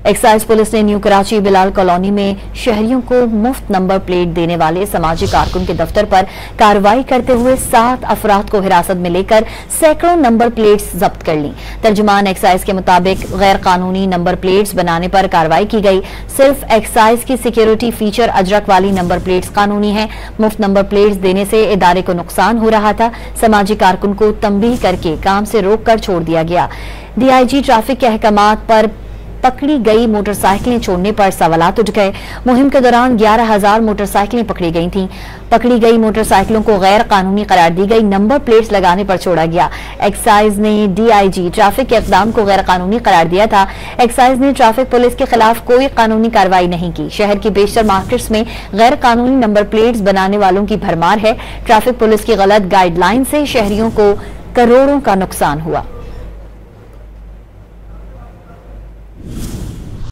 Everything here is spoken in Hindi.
एक्साइज पुलिस ने न्यू कराची बिलाल कॉलोनी में शहरियों को मुफ्त नंबर प्लेट देने वाले समाजी कारकुन के दफ्तर पर कार्रवाई करते हुए 7 अफराद को हिरासत में लेकर सैकड़ों नंबर प्लेट्स जब्त कर ली। तर्जुमान एक्साइज के मुताबिक गैर कानूनी नंबर प्लेट्स बनाने पर कार्रवाई की गई। सिर्फ एक्साइज की सिक्योरिटी फीचर अजरक वाली नंबर प्लेट्स कानूनी है। मुफ्त नंबर प्लेट्स देने से इदारे को नुकसान हो रहा था। समाजी कारकुन को तंबीह करके काम से रोककर छोड़ दिया गया। डीआईजी ट्रैफिक के अहकामात पर पकड़ी गई मोटरसाइकिलें छोड़ने पर सवालात उठ गए। मुहिम के दौरान 11,000 मोटरसाइकिलें पकड़ी गई थीं। पकड़ी गई मोटरसाइकिलों को गैर कानूनी करार दी गई। नंबर प्लेट्स लगाने पर छोड़ा गया। एक्साइज ने डीआईजी ट्रैफिक के इकदाम को गैर कानूनी करार दिया था। एक्साइज ने ट्रैफिक पुलिस के खिलाफ कोई कानूनी कार्रवाई नहीं की। शहर की बेशतर मार्केट्स में गैर कानूनी नंबर प्लेट्स बनाने वालों की भरमार है। ट्रैफिक पुलिस की गलत गाइडलाइन से शहरियों को करोड़ों का नुकसान हुआ।